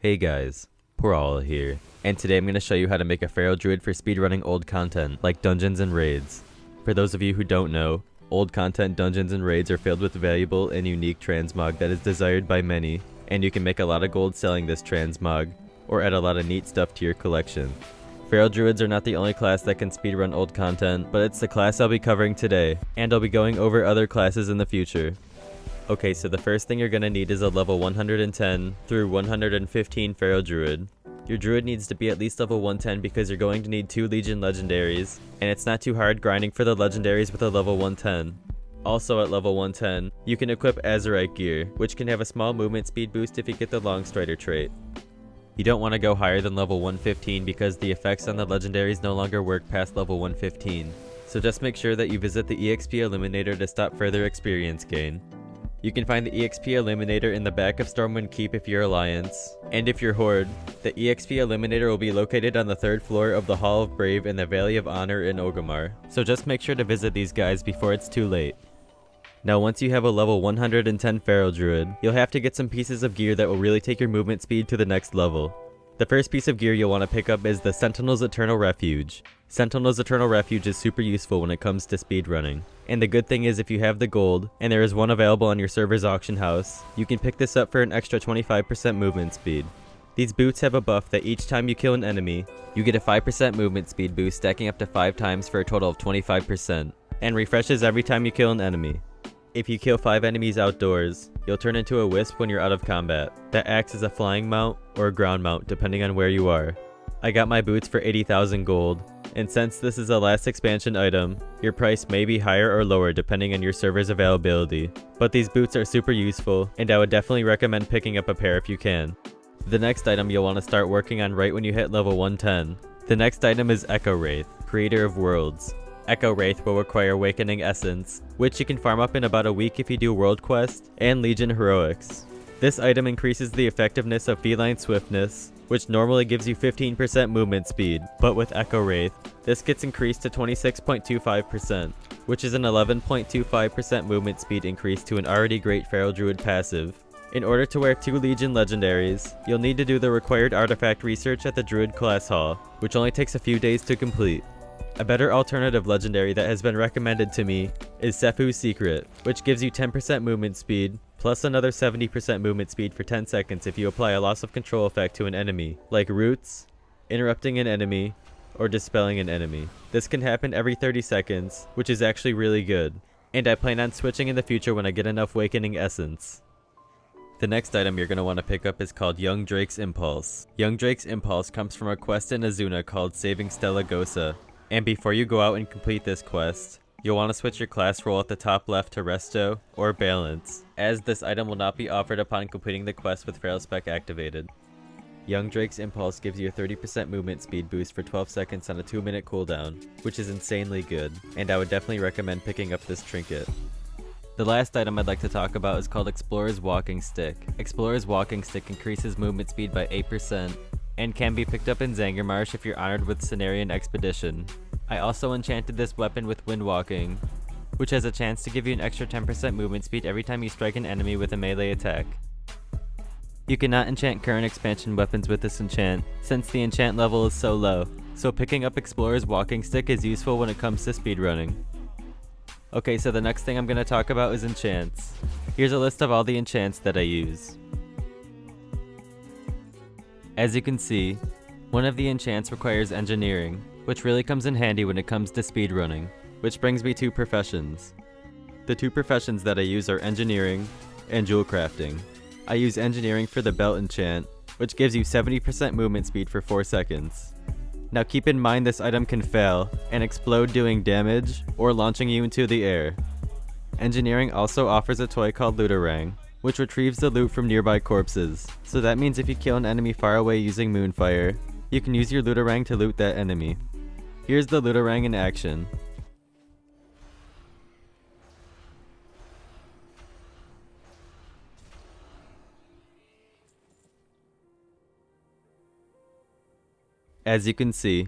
Hey guys, Poral here, and today I'm going to show you how to make a Feral Druid for speedrunning old content, like dungeons and raids. For those of you who don't know, old content dungeons and raids are filled with valuable and unique transmog that is desired by many, and you can make a lot of gold selling this transmog, or add a lot of neat stuff to your collection. Feral Druids are not the only class that can speedrun old content, but it's the class I'll be covering today, and I'll be going over other classes in the future. Okay, so the first thing you're going to need is a level 110 through 115 Feral Druid. Your Druid needs to be at least level 110 because you're going to need 2 Legion Legendaries, and it's not too hard grinding for the Legendaries with a level 110. Also at level 110, you can equip Azeroth gear, which can have a small movement speed boost if you get the Long Strider trait. You don't want to go higher than level 115 because the effects on the Legendaries no longer work past level 115, so just make sure that you visit the EXP Eliminator to stop further experience gain. You can find the EXP Eliminator in the back of Stormwind Keep if you're Alliance, and if you're Horde, the EXP Eliminator will be located on the 3rd floor of the Hall of Brave in the Valley of Honor in Orgrimmar, so just make sure to visit these guys before it's too late. Now once you have a level 110 Feral Druid, you'll have to get some pieces of gear that will really take your movement speed to the next level. The first piece of gear you'll want to pick up is the Sentinel's Eternal Refuge. Sentinel's Eternal Refuge is super useful when it comes to speedrunning. And the good thing is if you have the gold, and there is one available on your server's auction house, you can pick this up for an extra 25% movement speed. These boots have a buff that each time you kill an enemy, you get a 5% movement speed boost stacking up to 5 times for a total of 25%, and refreshes every time you kill an enemy. If you kill 5 enemies outdoors, you'll turn into a wisp when you're out of combat, that acts as a flying mount or a ground mount depending on where you are. I got my boots for 80,000 gold, and since this is a last expansion item, your price may be higher or lower depending on your server's availability, but these boots are super useful, and I would definitely recommend picking up a pair if you can. The next item you'll want to start working on right when you hit level 110. The next item is Echo Wraith, Creator of Worlds. Echo Wraith will require Awakening Essence, which you can farm up in about a week if you do World Quest, and Legion Heroics. This item increases the effectiveness of Feline Swiftness, which normally gives you 15% movement speed, but with Echo Wraith, this gets increased to 26.25%, which is an 11.25% movement speed increase to an already great Feral Druid passive. In order to wear 2 Legion Legendaries, you'll need to do the required artifact research at the Druid Class Hall, which only takes a few days to complete. A better alternative legendary that has been recommended to me is Sephu's Secret, which gives you 10% movement speed, plus another 70% movement speed for 10 seconds if you apply a loss of control effect to an enemy, like Roots, interrupting an enemy, or dispelling an enemy. This can happen every 30 seconds, which is actually really good, and I plan on switching in the future when I get enough Awakening Essence. The next item you're going to want to pick up is called Young Drake's Impulse. Young Drake's Impulse comes from a quest in Azuna called Saving Stella Gosa. And before you go out and complete this quest, you'll want to switch your class role at the top left to Resto or Balance, as this item will not be offered upon completing the quest with Feral Spec activated. Young Drake's Impulse gives you a 30% movement speed boost for 12 seconds on a 2-minute cooldown, which is insanely good, and I would definitely recommend picking up this trinket. The last item I'd like to talk about is called Explorer's Walking Stick. Explorer's Walking Stick increases movement speed by 8%, and can be picked up in Zangarmarsh if you're honored with Cenarian Expedition. I also enchanted this weapon with Windwalking, which has a chance to give you an extra 10% movement speed every time you strike an enemy with a melee attack. You cannot enchant current expansion weapons with this enchant, since the enchant level is so low, so picking up Explorer's Walking Stick is useful when it comes to speedrunning. Okay, so the next thing I'm going to talk about is enchants. Here's a list of all the enchants that I use. As you can see, one of the enchants requires engineering, which really comes in handy when it comes to speedrunning, which brings me to professions. The 2 professions that I use are engineering and jewel crafting. I use engineering for the belt enchant, which gives you 70% movement speed for 4 seconds. Now keep in mind this item can fail and explode doing damage or launching you into the air. Engineering also offers a toy called Looterang, which retrieves the loot from nearby corpses, so that means if you kill an enemy far away using Moonfire, you can use your Looterang to loot that enemy. Here's the Looterang in action. As you can see,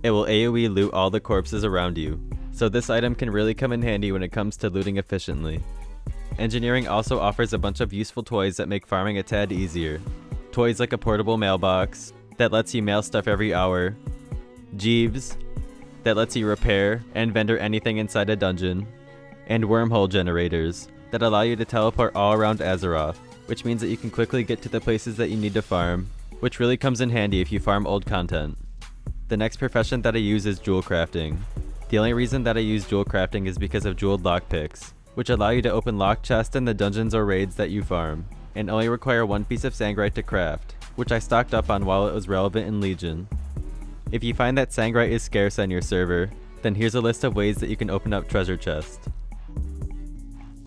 it will AoE loot all the corpses around you, so this item can really come in handy when it comes to looting efficiently. Engineering also offers a bunch of useful toys that make farming a tad easier. toys like a portable mailbox that lets you mail stuff every hour, Jeeves that lets you repair and vendor anything inside a dungeon, and wormhole generators that allow you to teleport all around Azeroth, which means that you can quickly get to the places that you need to farm, which really comes in handy if you farm old content. The next profession that I use is jewel crafting. The only reason that I use jewel crafting is because of jeweled lockpicks, which allow you to open locked chests in the dungeons or raids that you farm, and only require one piece of sangrite to craft, which I stocked up on while it was relevant in Legion. If you find that sangrite is scarce on your server, then here's a list of ways that you can open up treasure chests.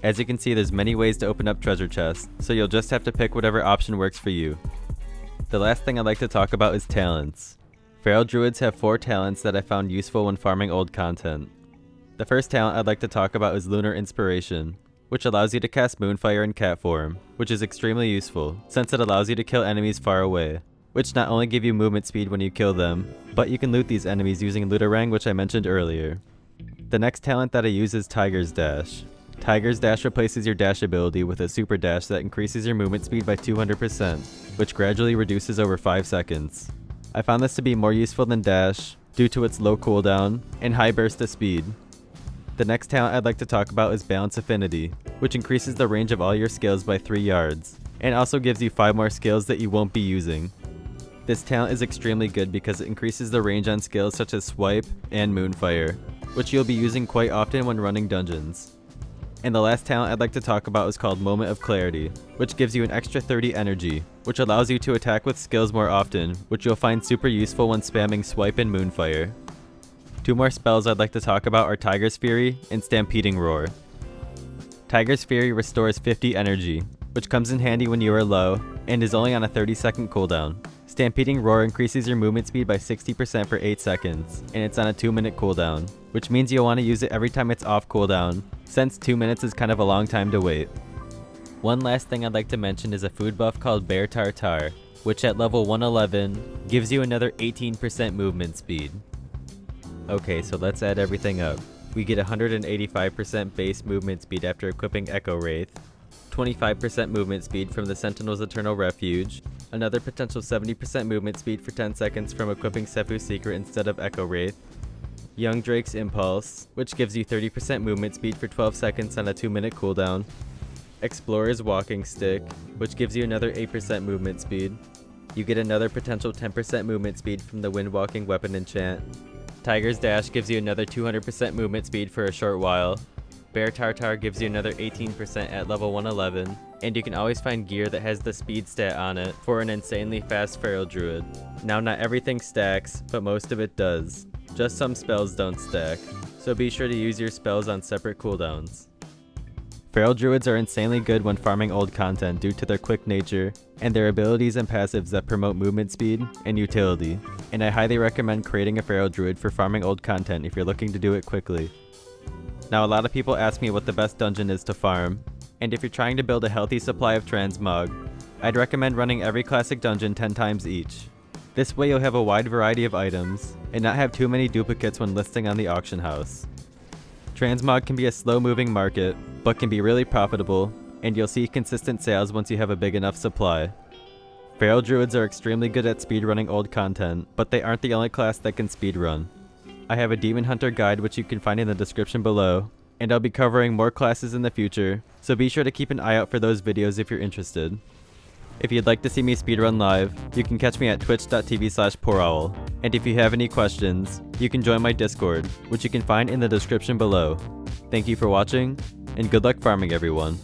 As you can see, there's many ways to open up treasure chests, so you'll just have to pick whatever option works for you. The last thing I'd like to talk about is talents. Feral Druids have 4 talents that I found useful when farming old content. The first talent I'd like to talk about is Lunar Inspiration, which allows you to cast Moonfire in cat form, which is extremely useful, since it allows you to kill enemies far away, which not only give you movement speed when you kill them, but you can loot these enemies using Lootarang, which I mentioned earlier. The next talent that I use is Tiger's Dash. Tiger's Dash replaces your dash ability with a super dash that increases your movement speed by 200%, which gradually reduces over 5 seconds. I found this to be more useful than dash due to its low cooldown and high burst of speed. The next talent I'd like to talk about is Balance Affinity, which increases the range of all your skills by 3 yards, and also gives you 5 more skills that you won't be using. This talent is extremely good because it increases the range on skills such as Swipe and Moonfire, which you'll be using quite often when running dungeons. And the last talent I'd like to talk about is called Moment of Clarity, which gives you an extra 30 energy, which allows you to attack with skills more often, which you'll find super useful when spamming Swipe and Moonfire. 2 more spells I'd like to talk about are Tiger's Fury and Stampeding Roar. Tiger's Fury restores 50 energy, which comes in handy when you are low, and is only on a 30-second cooldown. Stampeding Roar increases your movement speed by 60% for 8 seconds, and it's on a 2-minute cooldown, which means you'll want to use it every time it's off cooldown, since 2 minutes is kind of a long time to wait. One last thing I'd like to mention is a food buff called Bear Tartar, which at level 111 gives you another 18% movement speed. Okay, so let's add everything up. We get 185% base movement speed after equipping Echo Wraith, 25% movement speed from the Sentinel's Eternal Refuge, another potential 70% movement speed for 10 seconds from equipping Sephu's Secret instead of Echo Wraith, Young Drake's Impulse, which gives you 30% movement speed for 12 seconds on a 2-minute cooldown, Explorer's Walking Stick, which gives you another 8% movement speed. You get another potential 10% movement speed from the Windwalking Weapon enchant. Tiger's Dash gives you another 200% movement speed for a short while. Bear Tartar gives you another 18% at level 111, and you can always find gear that has the speed stat on it for an insanely fast Feral Druid. Now, not everything stacks, but most of it does. Just some spells don't stack, so be sure to use your spells on separate cooldowns. Feral Druids are insanely good when farming old content due to their quick nature and their abilities and passives that promote movement speed and utility, and I highly recommend creating a Feral Druid for farming old content if you're looking to do it quickly. Now, a lot of people ask me what the best dungeon is to farm, and if you're trying to build a healthy supply of transmog, I'd recommend running every classic dungeon 10 times each. This way you'll have a wide variety of items, and not have too many duplicates when listing on the auction house. Transmog can be a slow-moving market, but can be really profitable, and you'll see consistent sales once you have a big enough supply. Feral Druids are extremely good at speedrunning old content, but they aren't the only class that can speedrun. I have a Demon Hunter guide which you can find in the description below, and I'll be covering more classes in the future, so be sure to keep an eye out for those videos if you're interested. If you'd like to see me speedrun live, you can catch me at twitch.tv/PoorOwl, and if you have any questions, you can join my Discord, which you can find in the description below. Thank you for watching, and good luck farming everyone.